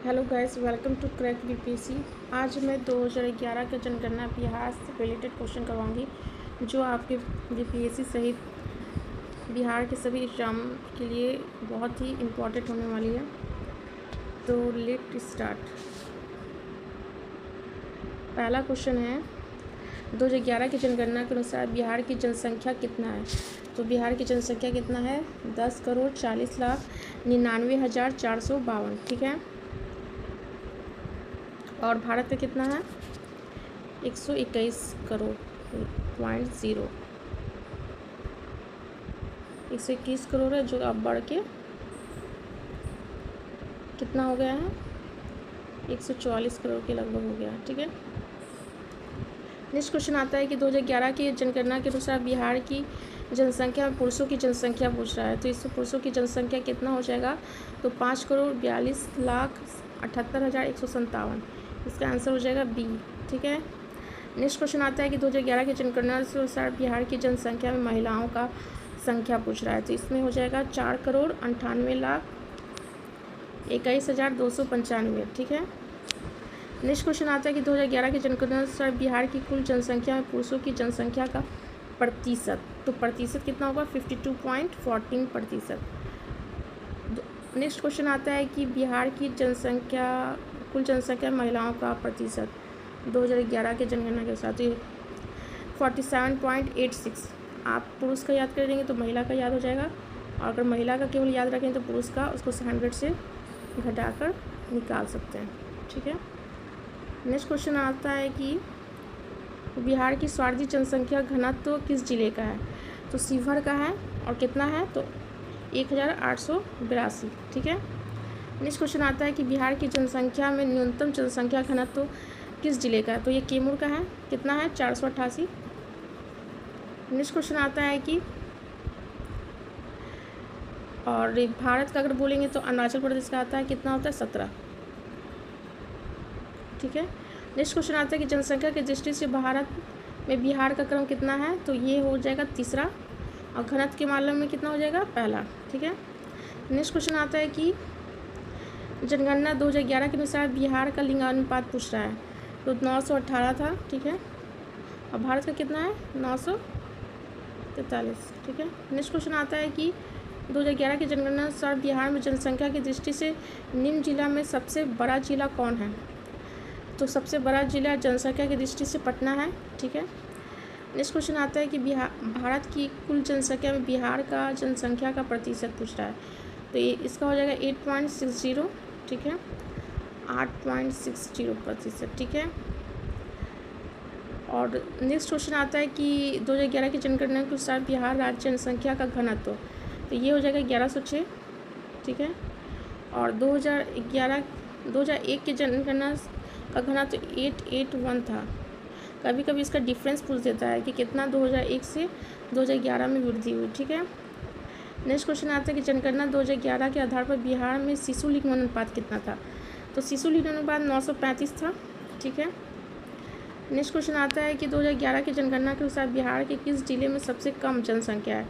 Hello guys, welcome to crack BPSC. आज मैं 2011 के जनगणना बिहार से रिलेटेड क्वेश्चन करवाऊंगी जो आपके बीपीएससी सहित बिहार के सभी एग्जाम के लिए बहुत ही इम्पोर्टेंट होने वाली है। तो लेट स्टार्ट। पहला क्वेश्चन है, 2011 की जनगणना के अनुसार बिहार की जनसंख्या कितना है। तो बिहार की जनसंख्या कितना है? 10,40,99,452। ठीक है। और भारत में कितना है? 121 करोड़ पॉइंट 0 121 करोड़ है, जो अब बढ़ के कितना हो गया है? 144 करोड़ के लगभग हो गया। ठीक है। नेक्स्ट क्वेश्चन आता है कि 2011 की जनगणना के अनुसार बिहार की जनसंख्या में पुरुषों की जनसंख्या पूछ रहा है। तो इसमें पुरुषों की जनसंख्या कितना हो जाएगा? तो 5,42,78,157। इसका आंसर हो जाएगा बी। ठीक है। नेक्स्ट क्वेश्चन आता है कि 2011 की जनगणना के अनुसार बिहार की जनसंख्या में महिलाओं का संख्या पूछ रहा है। तो इसमें हो जाएगा 4,98,21,295। ठीक है। नेक्स्ट क्वेश्चन आता है कि 2011 की जनगणना के अनुसार बिहार की कुल जनसंख्या में पुरुषों की जनसंख्या का प्रतिशत। तो प्रतिशत कितना होगा? 52.14%। नेक्स्ट क्वेश्चन आता है कि बिहार की जनसंख्या कुल जनसंख्या महिलाओं का प्रतिशत 2011 के जनगणना के अनुसार। तो 47.86। आप पुरुष का याद करेंगे तो महिला का याद हो जाएगा, और अगर महिला का केवल याद रखें तो पुरुष का उसको 100 से घटाकर निकाल सकते हैं। ठीक है। नेक्स्ट क्वेश्चन आता है कि बिहार की सर्वाधिक जनसंख्या घनत्व तो किस जिले का है। तो शिवहर का है, और कितना है? तो 1,882। ठीक है। नेक्स्ट क्वेश्चन आता है कि बिहार की जनसंख्या में न्यूनतम जनसंख्या घनत्व तो किस जिले का है। तो ये कैमूर का है, कितना है? 488। नेक्स्ट क्वेश्चन आता है कि और भारत का अगर बोलेंगे तो अरुणाचल प्रदेश का आता है, कितना होता है? 17। ठीक है। नेक्स्ट क्वेश्चन आता है कि जनसंख्या की दृष्टि से भारत में बिहार का क्रम कितना है। तो ये हो जाएगा तीसरा, और घनत्व के मामले में कितना हो जाएगा? पहला। ठीक है। नेक्स्ट क्वेश्चन आता है कि जनगणना 2011 के अनुसार बिहार का लिंगानुपात पूछ रहा है। तो 918 था। ठीक है। और भारत का कितना है? 943। ठीक है। नेक्स्ट क्वेश्चन आता है कि 2011 की जनगणना के अनुसार बिहार में जनसंख्या की दृष्टि से निम्न जिला में सबसे बड़ा जिला कौन है। तो सबसे बड़ा जिला जनसंख्या की दृष्टि से पटना है। ठीक है। नेक्स्ट क्वेश्चन आता है कि भारत की कुल जनसंख्या में बिहार का जनसंख्या का प्रतिशत पूछ रहा है। तो ये इसका हो जाएगा 8.60। ठीक है। 8.60%। ठीक है। और नेक्स्ट क्वेश्चन आता है कि 2011 की जनगणना के अनुसार बिहार राज्य जनसंख्या का घनत्व। तो ये हो जाएगा 1106। ठीक है। और 2001 की जनगणना का घनत्व 881 था। कभी कभी इसका डिफरेंस पूछ देता है कि कितना 2001 से 2011 में वृद्धि हुई। ठीक है। नेक्स्ट क्वेश्चन आता है कि जनगणना 2011 के आधार पर बिहार में शिशु लिंगानुपात कितना था। तो शिशु लिंगानुपात 935 था। ठीक है। नेक्स्ट क्वेश्चन आता है कि 2011 की जनगणना के अनुसार बिहार के किस जिले में सबसे कम जनसंख्या है।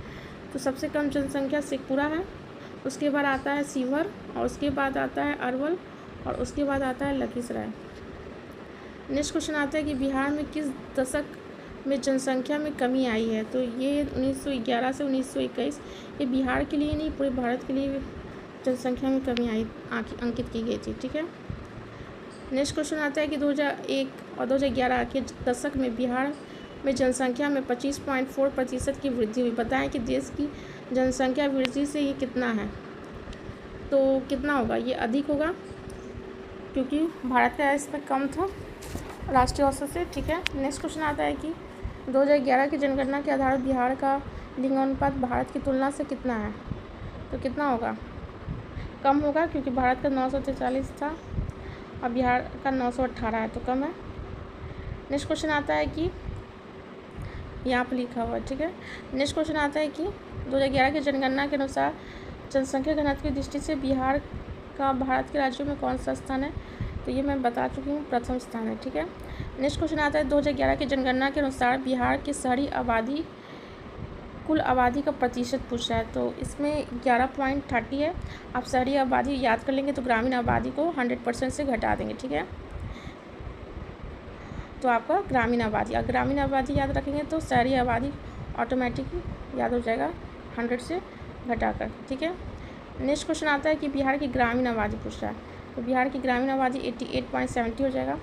तो सबसे कम जनसंख्या शेखपुरा है, उसके बाद आता है शिवहर, और उसके बाद आता है अरवल, और उसके बाद आता है लखीसराय। नेक्स्ट क्वेश्चन आता है कि बिहार में किस दशक में जनसंख्या में कमी आई है। तो ये 1911 से 1921। ये बिहार के लिए नहीं, पूरे भारत के लिए जनसंख्या में कमी आई अंकित की गई थी। ठीक है। नेक्स्ट क्वेश्चन आता है कि 2001 और 2011 के दशक में बिहार में जनसंख्या में 25.4% की वृद्धि हुई। बताएं कि देश की जनसंख्या वृद्धि से ये कितना है। तो कितना होगा? ये अधिक होगा, क्योंकि भारत का इसमें कम था राष्ट्रीय औसत से। ठीक है। नेक्स्ट क्वेश्चन आता है कि 2011 की जनगणना के आधार पर बिहार का लिंगानुपात भारत की तुलना से कितना है। तो कितना होगा? कम होगा, क्योंकि भारत का 943 था और बिहार का 918 है, तो कम है। नेक्स्ट क्वेश्चन आता है कि यहाँ पर लिखा हुआ है। ठीक है। नेक्स्ट क्वेश्चन आता है कि 2011 की जनगणना के अनुसार जनसंख्या घनत्व की दृष्टि से बिहार का भारत के राज्यों में कौन सा स्थान है। तो ये मैं बता चुकी हूँ, प्रथम स्थान है। ठीक है। नेक्स्ट क्वेश्चन आता है 2011 की जनगणना के अनुसार बिहार की शहरी आबादी कुल आबादी का प्रतिशत पूछ रहा है, तो इसमें 11.30 है। आप शहरी आबादी याद कर लेंगे तो ग्रामीण आबादी को 100% से घटा देंगे, ठीक है। तो आपका ग्रामीण आबादी, अगर ग्रामीण आबादी याद रखेंगे तो शहरी आबादी ऑटोमेटिक याद हो जाएगा 100 से घटाकर, ठीक है। नेक्स्ट क्वेश्चन आता है कि बिहार की ग्रामीण आबादी पूछ रहा है, तो बिहार की ग्रामीण आबादी 88.70 हो जाएगा।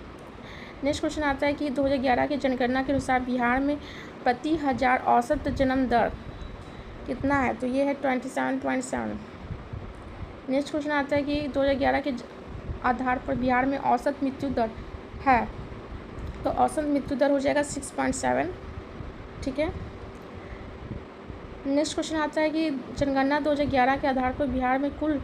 नेक्स्ट क्वेश्चन आता है कि 2011 की जनगणना के अनुसार बिहार में प्रति हज़ार औसत जन्म दर कितना है, तो ये है 27.7। नेक्स्ट क्वेश्चन आता है कि 2011 के आधार पर बिहार में औसत मृत्यु दर है, तो औसत मृत्यु दर हो जाएगा 6.7, ठीक है। नेक्स्ट क्वेश्चन आता है कि जनगणना 2011 के आधार पर बिहार में कुल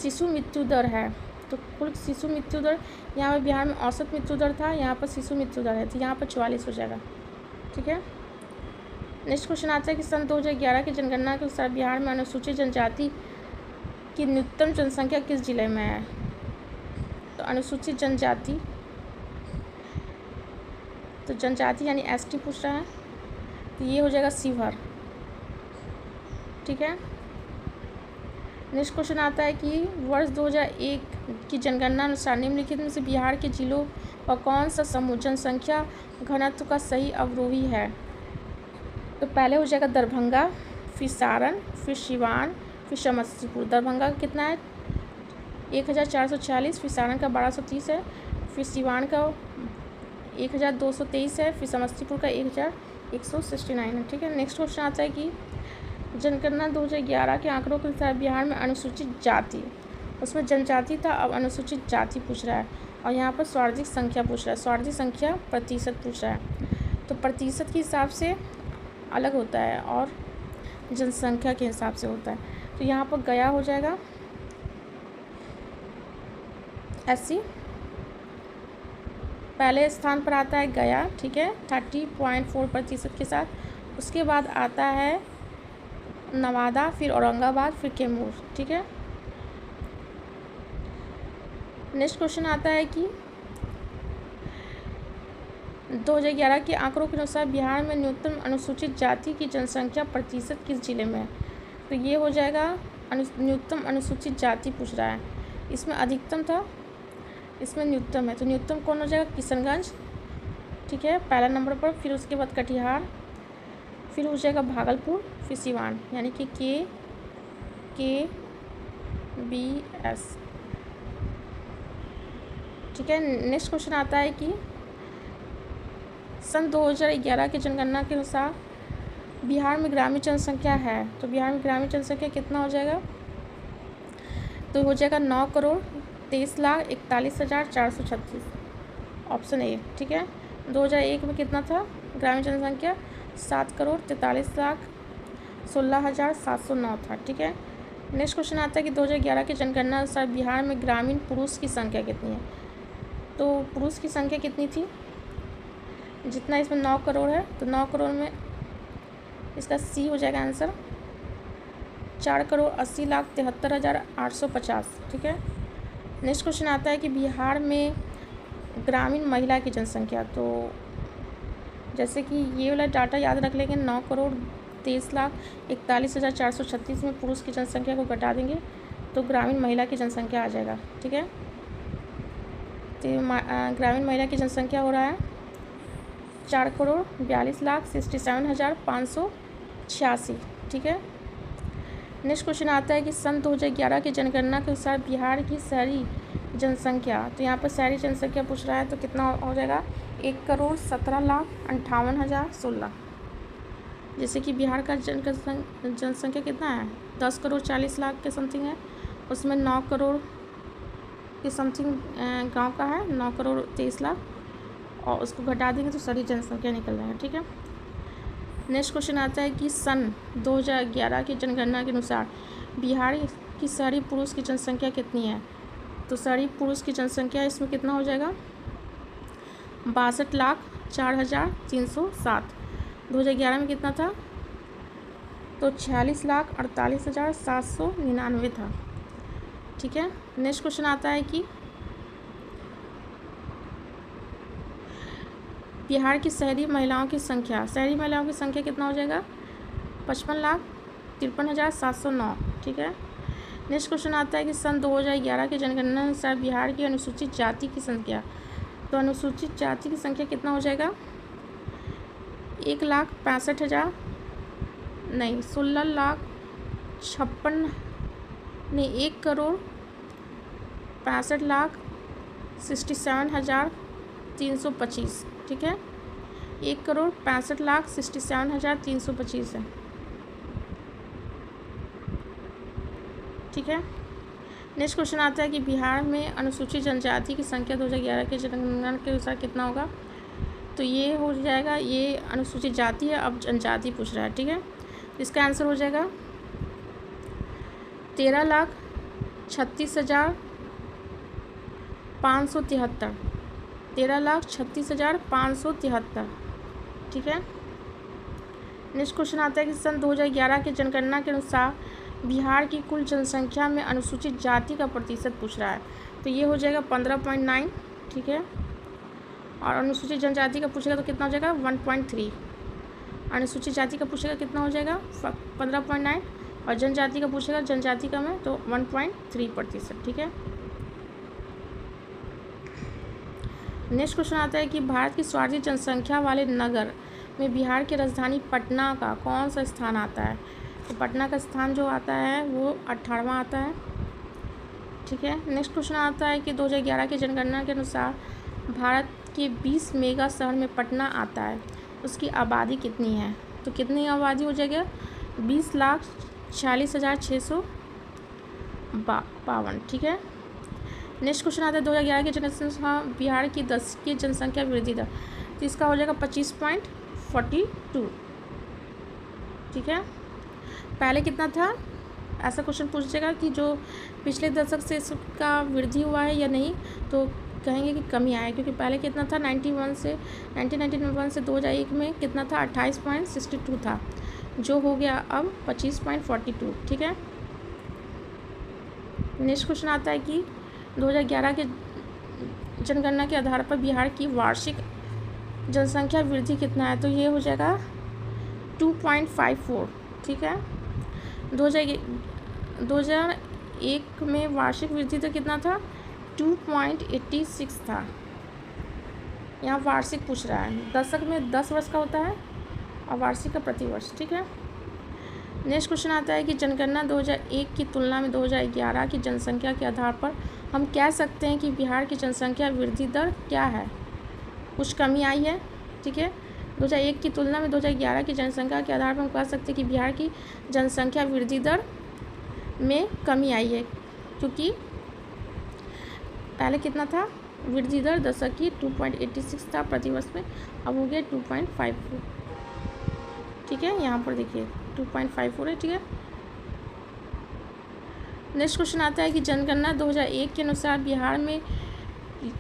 शिशु मृत्यु दर है, तो कुल शिशु मृत्यु दर, यहाँ पर बिहार में औसत मृत्यु दर था, यहाँ पर शिशु मृत्यु दर है, तो यहाँ पर 44 हो जाएगा, ठीक है। नेक्स्ट क्वेश्चन आता है कि सन 2011 की जनगणना के अनुसार बिहार में अनुसूचित जनजाति की न्यूनतम जनसंख्या किस जिले में है, तो अनुसूचित जनजाति, तो जनजाति यानी एसटी पूछ रहा है, तो ये हो जाएगा शिवहर, ठीक है। नेक्स्ट क्वेश्चन आता है कि वर्ष 2001 की जनगणना अनुसार निम्नलिखित में से बिहार के जिलों का कौन सा समूह जनसंख्या घनत्व का सही अवरोही है, तो पहले हो जाएगा दरभंगा, फिर सारण, फिर सिवान, फिर समस्तीपुर। दरभंगा का कितना है 1446, फिर सारण का 1230 है, फिर सिवान का 1223 है, फिर समस्तीपुर का 1169 है, ठीक है। नेक्स्ट क्वेश्चन आता है कि जनगणना 2011 के आंकड़ों के अनुसार बिहार में अनुसूचित जाति, उसमें जनजाति था, अब अनुसूचित जाति पूछ रहा है, और यहाँ पर स्वार्जिक संख्या पूछ रहा है, स्वार्जिक संख्या प्रतिशत पूछ रहा है, तो प्रतिशत के हिसाब से अलग होता है और जनसंख्या के हिसाब से होता है, तो यहाँ पर गया हो जाएगा 80, पहले स्थान पर आता है गया, ठीक है, 30.4% के साथ। उसके बाद आता है नवादा, फिर औरंगाबाद, फिर कैमूर, ठीक है। नेक्स्ट क्वेश्चन आता है कि 2011 के आंकड़ों के अनुसार बिहार में न्यूनतम अनुसूचित जाति की जनसंख्या प्रतिशत किस जिले में है, तो ये हो जाएगा न्यूनतम अनुसूचित जाति पूछ रहा है, इसमें अधिकतम था, इसमें न्यूनतम है, तो न्यूनतम कौन हो जाएगा किशनगंज, ठीक है, पहला नंबर पर, फिर उसके बाद कटिहार, फिर हो जाएगा भागलपुर, फिर सिवान, यानी कि KBS, ठीक है। नेक्स्ट क्वेश्चन आता है कि सन 2011 की जनगणना के अनुसार बिहार में ग्रामीण जनसंख्या है, तो बिहार में ग्रामीण जनसंख्या कितना हो जाएगा, तो हो जाएगा 9,23,41,436, ऑप्शन ए, ठीक है। 2001 में कितना था ग्रामीण जनसंख्या, 7,43,16,709 था, ठीक है। नेक्स्ट क्वेश्चन आता है कि 2011 की जनगणना अनुसार बिहार में ग्रामीण पुरुष की संख्या कितनी है, तो पुरुष की संख्या कितनी थी, जितना इसमें 9 करोड़ है, तो 9 करोड़ में इसका सी हो जाएगा आंसर, 4,80,73,850, ठीक है। नेक्स्ट क्वेश्चन आता है कि बिहार में ग्रामीण महिला की जनसंख्या, तो जैसे कि ये वाला डाटा याद रख लेंगे, 9,23,41,436 में पुरुष की जनसंख्या को घटा देंगे तो ग्रामीण महिला की जनसंख्या आ जाएगा, ठीक है। तो ग्रामीण महिला की जनसंख्या हो रहा है 4,42,67,586, ठीक है। नेक्स्ट क्वेश्चन आता है कि सन 2011 की जनगणना के अनुसार बिहार की शहरी जनसंख्या, तो यहाँ पर शहरी जनसंख्या पूछ रहा है, तो कितना हो जाएगा 1,17,58,016, जैसे कि बिहार का जनसंख्या कितना है 10,40,00,000 के समथिंग है, उसमें 9 करोड़ के समथिंग गांव का है, 9,23,00,000, और उसको घटा देंगे तो सारी जनसंख्या निकल जाएगा, ठीक है। नेक्स्ट क्वेश्चन आता है कि सन 2011 की जनगणना के अनुसार बिहार की शहरी पुरुष की जनसंख्या कितनी है, तो शहरी पुरुष की जनसंख्या इसमें कितना हो जाएगा 62,04,307, 2011 में कितना था, तो 46,48,799 था, ठीक है। नेक्स्ट क्वेश्चन आता है कि बिहार की शहरी महिलाओं की संख्या, शहरी महिलाओं की संख्या कितना हो जाएगा 55,53,709। ठीक है। नेक्स्ट क्वेश्चन आता है कि सन 2011 की जनगणना अनुसार बिहार की अनुसूचित जाति की संख्या, तो अनुसूचित जाति की संख्या कितना हो जाएगा? 1,65,000 नहीं 16,56 नहीं 1,65,67,325। ठीक है, 1,65,67,325 है। ठीक है। नेक्स्ट क्वेश्चन आता है कि बिहार में अनुसूचित जनजाति की संख्या 2011 के जनगणना के अनुसार कितना होगा? तो ये हो जाएगा, ये अनुसूचित जाति है, अब जनजाति पूछ रहा है। ठीक है, इसका आंसर हो जाएगा 13,36,573। 13,36,573। ठीक है। नेक्स्ट क्वेश्चन आता है कि सन 2011 के जनगणना के अनुसार बिहार की कुल जनसंख्या में अनुसूचित जाति का प्रतिशत पूछ रहा है, तो ये हो जाएगा 15.9। ठीक है, और अनुसूचित जनजाति का पूछेगा तो कितना हो जाएगा? 1.3। अनुसूचित जाति का पूछेगा कितना हो जाएगा? 15.9, और जनजाति का पूछेगा जनजाति का में तो 1.3%। ठीक है। नेक्स्ट क्वेश्चन आता है कि भारत की सर्वाधिक जनसंख्या वाले नगर में बिहार की राजधानी पटना का कौन सा स्थान आता है? तो पटना का स्थान जो आता है वो 18वां आता है। ठीक है। नेक्स्ट क्वेश्चन आता है कि 2011 की जनगणना के अनुसार भारत के 20 मेगा शहर में पटना आता है, उसकी आबादी कितनी है? तो कितनी आबादी हो जाएगी? 20,40,652। ठीक है। नेक्स्ट क्वेश्चन आता है 2011 की जनसंख्या बिहार की 10 की जनसंख्या वृद्धि दर, तो इसका हो जाएगा 25.42। ठीक है। पहले कितना था? ऐसा क्वेश्चन पूछेगा कि जो पिछले दशक से इसका वृद्धि हुआ है या नहीं, तो कहेंगे कि कमी आया, क्योंकि पहले कितना था 1991 से 2001 में कितना था? 28.62 था, जो हो गया अब 25.42। ठीक है। नेक्स्ट क्वेश्चन आता है कि 2011 के जनगणना के आधार पर बिहार की वार्षिक जनसंख्या वृद्धि कितना है? तो ये हो जाएगा 2.54। ठीक है। 2001 में वार्षिक वृद्धि तो कितना था? 2.86 था। यहाँ वार्षिक पूछ रहा है, दशक में 10 वर्ष का होता है और वार्षिक का प्रतिवर्ष। ठीक है। नेक्स्ट क्वेश्चन आता है कि जनगणना 2001 की तुलना में 2011 की जनसंख्या के आधार पर हम कह सकते हैं कि बिहार की जनसंख्या वृद्धि दर क्या है? कुछ कमी आई है। ठीक है। 2001 की तुलना में 2011 की जनसंख्या के आधार पर हम कह सकते हैं कि बिहार की जनसंख्या वृद्धि दर में कमी आई है, क्योंकि पहले कितना था वृद्धि दर दशक की? 2.86 था प्रतिवर्ष में, अब हो गया 2.54। ठीक है, यहाँ पर देखिए 2.54 है। ठीक है। नेक्स्ट क्वेश्चन आता है कि जनगणना 2001 के अनुसार बिहार में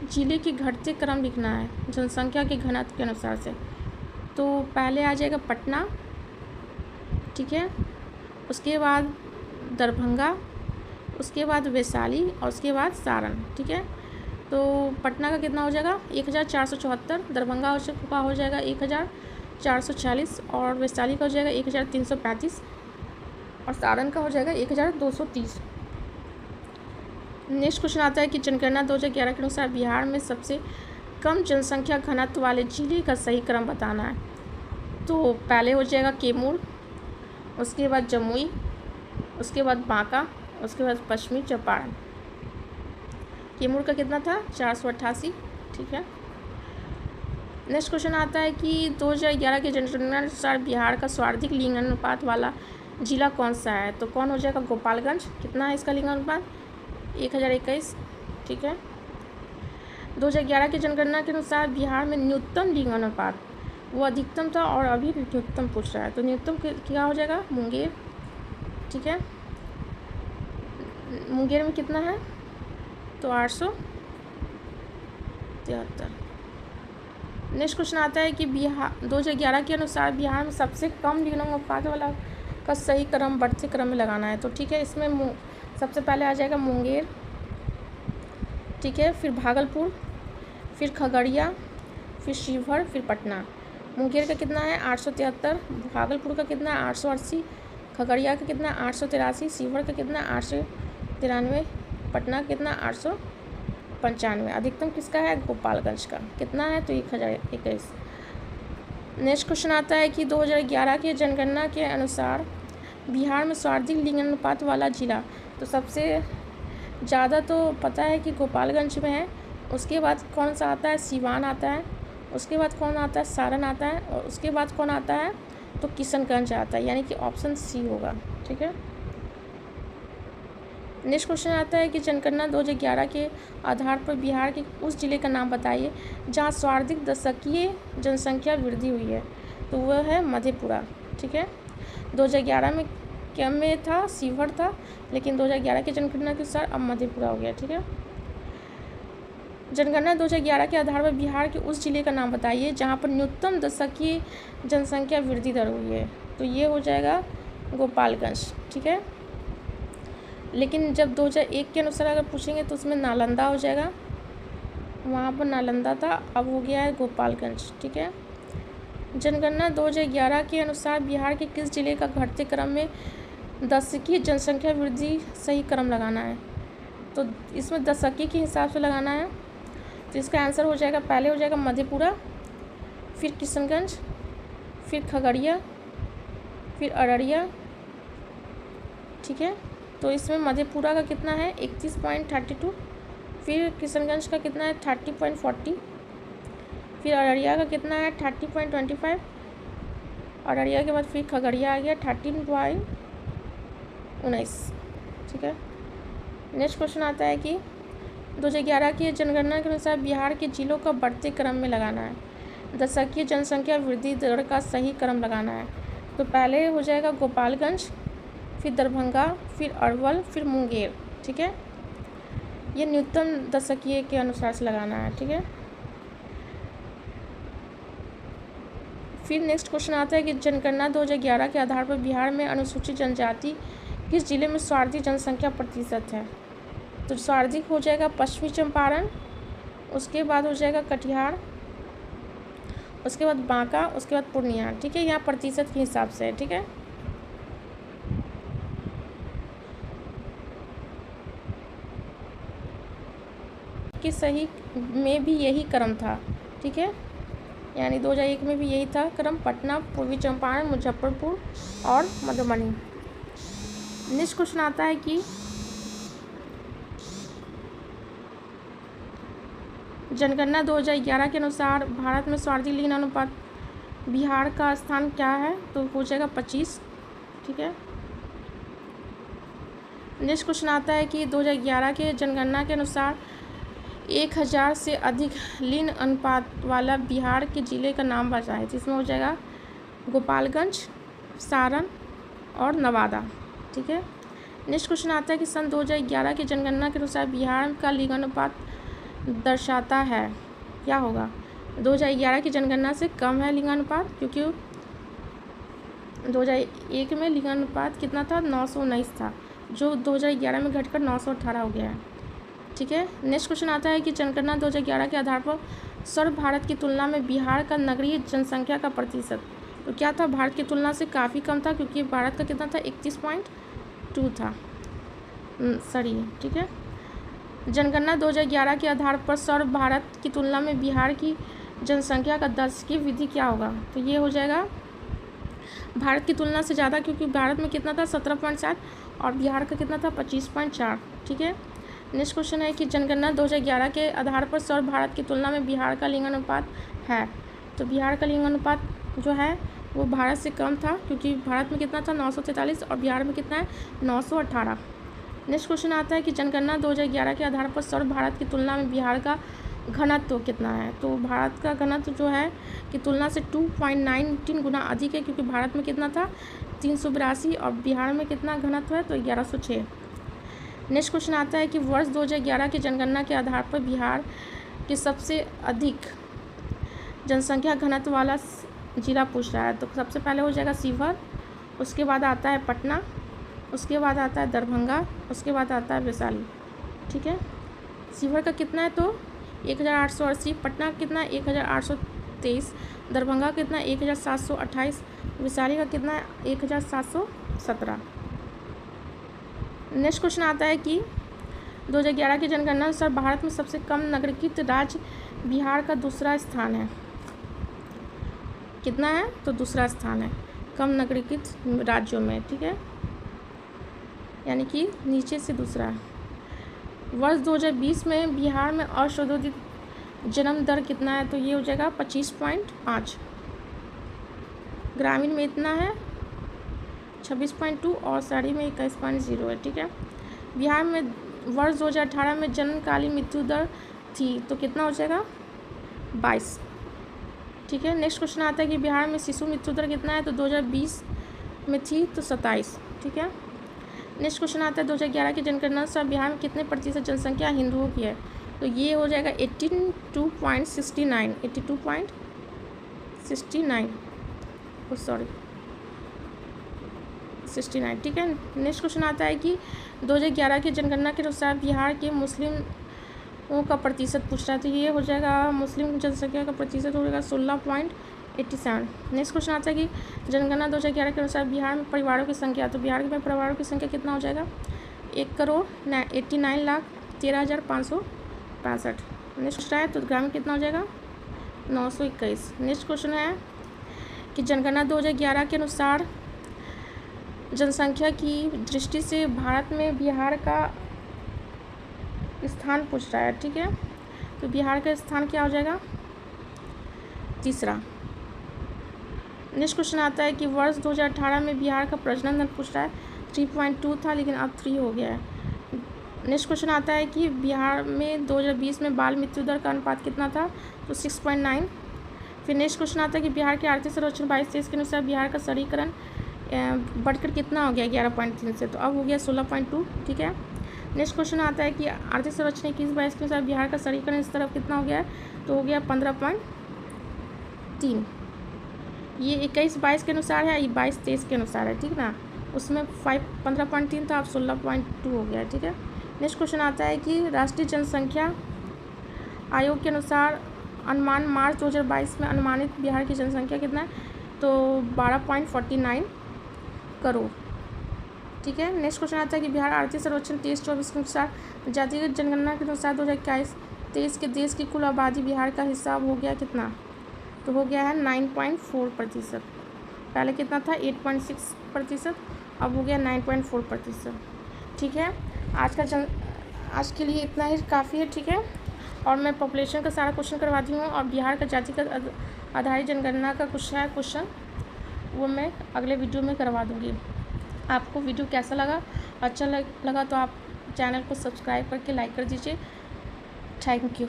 जिले की घटते क्रम लिखना है जनसंख्या के घनत्व के अनुसार से, तो पहले आ जाएगा पटना। ठीक है, उसके बाद दरभंगा, उसके बाद वैशाली और उसके बाद सारण। ठीक है, तो पटना का कितना हो जाएगा? 1,474, दरभंगा का हो जाएगा 1,440 और वैशाली का हो जाएगा 1,335 और सारण का हो जाएगा 1,230। नेक्स्ट क्वेश्चन आता है कि जनगणना 2011 के अनुसार बिहार में सबसे कम जनसंख्या घनत्व वाले जिले का सही क्रम बताना है, तो पहले हो जाएगा कैमूर, उसके बाद जमुई, उसके बाद बांका, उसके बाद पश्चिमी चंपारण। कैमूर का कितना था? 488। ठीक है। नेक्स्ट क्वेश्चन आता है कि 2011 के जनगणना अनुसार बिहार का सर्वाधिक लिंग अनुपात वाला जिला कौन सा है? तो कौन हो जाएगा? गोपालगंज। कितना है इसका लिंग अनुपात? 1021। ठीक है। 2011 की जनगणना के अनुसार बिहार में न्यूनतम लिंग अनुपात वो अधिकतम था और अभी न्यूनतम पूछ रहा है, तो न्यूनतम क्या हो जाएगा? मुंगेर। ठीक है, मुंगेर में कितना है? तो 873। नेक्स्ट क्वेश्चन आता है कि बिहार 2011 के अनुसार बिहार में सबसे कम लिंग अनुपात वाला का सही क्रम बढ़ते क्रम में लगाना है, तो ठीक है, इसमें सबसे पहले आ जाएगा मुंगेर। ठीक है, फिर भागलपुर, फिर खगड़िया, फिर शिवहर, फिर पटना। मुंगेर का कितना है 873, भागलपुर का कितना है 880, खगड़िया का कितना 883, सीवर का कितना 893, पटना का कितना 895। अधिकतम किसका है गोपालगंज का, कितना है तो 1021। नेक्स्ट क्वेश्चन आता है कि 2011 के जनगणना के अनुसार बिहार में सर्वाधिक लिंगानुपात वाला जिला, तो सबसे ज़्यादा तो पता है कि गोपालगंज में है, उसके बाद कौन सा आता है सिवान आता है, उसके बाद कौन आता है सारण आता है, और उसके बाद कौन आता है तो किशनगंज आता है, यानी कि ऑप्शन सी होगा। ठीक है। नेक्स्ट क्वेश्चन आता है कि जनगणना 2011 के आधार पर बिहार के उस जिले का नाम बताइए जहां सर्वाधिक दशकीय जनसंख्या वृद्धि हुई है, तो वह है मधेपुरा। ठीक है। 2011 में क्या में था सीवर था, लेकिन 2011 की जनगणना के अनुसार अब मधेपुरा हो गया। ठीक है। जनगणना 2011 के आधार पर बिहार के उस जिले का नाम बताइए जहां पर न्यूनतम दशकीय जनसंख्या वृद्धि दर हुई है, तो ये हो जाएगा गोपालगंज। ठीक है। लेकिन जब 2001 के अनुसार अगर पूछेंगे तो उसमें नालंदा हो जाएगा, वहाँ पर नालंदा था, अब हो गया है गोपालगंज। ठीक है। जनगणना 2011 के अनुसार बिहार के किस जिले का घटते क्रम में दशकीय जनसंख्या वृद्धि सही क्रम लगाना है, तो इसमें दशकीय के हिसाब से लगाना है, तो इसका आंसर हो जाएगा, पहले हो जाएगा मधेपुरा, फिर किशनगंज, फिर खगड़िया, फिर अररिया। ठीक है। तो इसमें मधेपुरा का कितना है 31.32, फिर किशनगंज का कितना है 30.40, फिर अररिया का कितना है 30.25, अररिया के बाद फिर खगड़िया आ गया 13.19। ठीक है। नेक्स्ट क्वेश्चन आता है कि 2011 की जनगणना के अनुसार बिहार के जिलों का बढ़ते क्रम में लगाना है, दशकीय जनसंख्या वृद्धि दर का सही क्रम लगाना है, तो पहले हो जाएगा गोपालगंज, फिर दरभंगा, फिर अरवल, फिर मुंगेर। ठीक है। ये न्यूनतम दशकीय के अनुसार से लगाना है। ठीक है। फिर नेक्स्ट क्वेश्चन आता है कि जनगणना 2011 के आधार पर बिहार में अनुसूचित जनजाति किस जिले में सर्वाधिक जनसंख्या प्रतिशत है, तो सर्वाधिक हो जाएगा पश्चिमी चंपारण, उसके बाद हो जाएगा कटिहार, उसके बाद बांका, उसके बाद पूर्णिया। ठीक है। यहाँ प्रतिशत के हिसाब से है। ठीक है। कि सही में भी यही क्रम था। ठीक है। यानी 2001 में भी यही था क्रम, पटना, पूर्वी चंपारण, मुजफ्फरपुर और मधुबनी। नेक्स्ट क्वेश्चन आता है कि जनगणना 2011 के अनुसार भारत में सर्वाधिक लिंगानुपात बिहार का स्थान क्या है, तो हो जाएगा 25। ठीक है। नेक्स्ट क्वेश्चन आता है कि 2011 के जनगणना के अनुसार 1000 से अधिक लिंग अनुपात वाला बिहार के जिले का नाम बताएं, जिसमें हो जाएगा गोपालगंज, सारण और नवादा। ठीक है। नेक्स्ट क्वेश्चन आता है कि सन 2011 की जनगणना के अनुसार बिहार का लिंगानुपात दर्शाता है, क्या होगा। 2011 की जनगणना से कम है लिंगानुपात, क्योंकि 2001 में लिंगानुपात कितना था 919 था, जो 2011 में घटकर 918 हो गया है। ठीक है। नेक्स्ट क्वेश्चन आता है कि जनगणना 2011 के आधार पर सर्व भारत की तुलना में बिहार का नगरीय जनसंख्या का प्रतिशत, तो क्या था भारत की तुलना से काफ़ी कम था, क्योंकि भारत का कितना था 31.2 था, सॉरी। ठीक है। जनगणना 2011 के आधार पर सर्व भारत की तुलना में बिहार की जनसंख्या का दशकीय वृद्धि क्या होगा, तो ये हो जाएगा भारत की तुलना से ज़्यादा, क्योंकि भारत में कितना था 17.7 और बिहार का कितना था 25.4। ठीक है। नेक्स्ट क्वेश्चन है कि जनगणना 2011 के आधार पर सर्व भारत की तुलना में बिहार का लिंगानुपात है, तो बिहार का लिंगानुपात जो है वो भारत से कम था, क्योंकि भारत में कितना था 943 और बिहार में कितना है 918। नेक्स्ट क्वेश्चन आता है कि जनगणना 2011 के आधार पर सर्व भारत की तुलना में बिहार का घनत्व कितना है, तो भारत का घनत्व जो है कि तुलना से 2.19 गुना अधिक है, क्योंकि भारत में कितना था 382 और बिहार में कितना घनत्व है तो 1106। नेक्स्ट क्वेश्चन आता है कि वर्ष 2011 की जनगणना के आधार पर बिहार के सबसे अधिक जनसंख्या घनत्व वाला जिला पूछ रहा है, तो सबसे पहले हो जाएगा सीवर, उसके बाद आता है पटना, उसके बाद आता है दरभंगा, उसके बाद आता है वैशाली। ठीक है। सीवर का कितना है तो 1880, पटना का कितना है 1723, दरभंगा कितना 1728, वैशाली का कितना है 1717। नेक्स्ट क्वेश्चन आता है कि 2011 की जनगणना अनुसार भारत में सबसे कम नगरीकृत राज्य बिहार का दूसरा स्थान है। कितना है? तो दूसरा स्थान है कम नगरीकृत राज्यों में, ठीक है, यानी कि नीचे से दूसरा है। वर्ष 2020 में बिहार में अशोधित जन्म दर कितना है? तो ये हो जाएगा 25.5। ग्रामीण में इतना है 26.2 और शहरी में 21.0 है, ठीक है। बिहार में वर्ष 2018 में जन्मकालीन मृत्यु दर थी तो कितना हो जाएगा 22, ठीक है। नेक्स्ट क्वेश्चन आता है कि बिहार में शिशु मृत्यु दर कितना है? तो 2020 में थी तो 27, ठीक है। नेक्स्ट क्वेश्चन आता है 2011 की जनगणना अनुसार बिहार में कितने प्रतिशत जनसंख्या हिंदुओं की है? तो ये हो जाएगा 82.69, 82.69, सॉरी 69, ठीक है। नेक्स्ट क्वेश्चन आता है कि 2011 की जनगणना के अनुसार बिहार के मुस्लिमों का प्रतिशत पूछ रहा है, तो ये हो जाएगा मुस्लिम जनसंख्या का प्रतिशत हो जाएगा 16.87। नेक्स्ट क्वेश्चन आता है कि जनगणना 2011 के अनुसार बिहार में परिवारों की संख्या, तो बिहार में परिवारों की संख्या कितना हो जाएगा 1,89,13,565। नेक्स्ट क्वेश्चन है तो ग्रामीण कितना हो जाएगा 921। नेक्स्ट क्वेश्चन है कि जनगणना 2011 के अनुसार जनसंख्या की दृष्टि से भारत में बिहार का स्थान पूछ रहा है, ठीक है। तो बिहार का स्थान क्या हो जाएगा तीसरा। नेक्स्ट क्वेश्चन आता है कि वर्ष 2018 में बिहार का प्रजनन दर पूछ रहा है 3.2 था लेकिन अब 3 हो गया है। नेक्स्ट क्वेश्चन आता है कि बिहार में 2020 में बाल मृत्यु दर का अनुपात कितना था? तो 6.9। फिर नेक्स्ट क्वेश्चन आता है कि बिहार के आर्थिक सर्वेक्षण 22-23 के अनुसार बिहार का शहरीकरण बढ़कर कितना हो गया 11.3 से, तो अब हो गया 16.2, ठीक है। नेक्स्ट क्वेश्चन आता है कि आर्थिक सर्वेक्षण 21-22 के अनुसार बिहार का शहरीकरण इस तरफ कितना हो गया है? तो हो गया 15.3। ये 21-22 के अनुसार है, ये 22-23 के अनुसार है, ठीक ना। उसमें 15.3 था, अब 16.2 हो गया है, ठीक है। नेक्स्ट क्वेश्चन आता है कि राष्ट्रीय जनसंख्या आयोग के अनुसार अनुमान मार्च 2022 में अनुमानित बिहार की जनसंख्या कितना है? तो 12.49 करोड़, ठीक है। नेक्स्ट क्वेश्चन आता है कि बिहार आर्थिक सर्वेक्षण 23-24 के अनुसार जातिगत जनगणना के अनुसार 2021-23 के देश की कुल आबादी बिहार का हिसाब हो गया कितना? तो हो गया है 9.4%। पहले कितना था 8.6%, अब हो गया 9.4%, ठीक है। आज के लिए इतना ही काफ़ी है, ठीक है। और मैं पॉपुलेशन का सारा क्वेश्चन करवाती हूँ और बिहार का जातिगत आधारित जनगणना का कुछ है क्वेश्चन, वो मैं अगले वीडियो में करवा दूँगी। आपको वीडियो कैसा लगा? अच्छा लगा तो आप चैनल को सब्सक्राइब करके लाइक कर दीजिए। Thank you.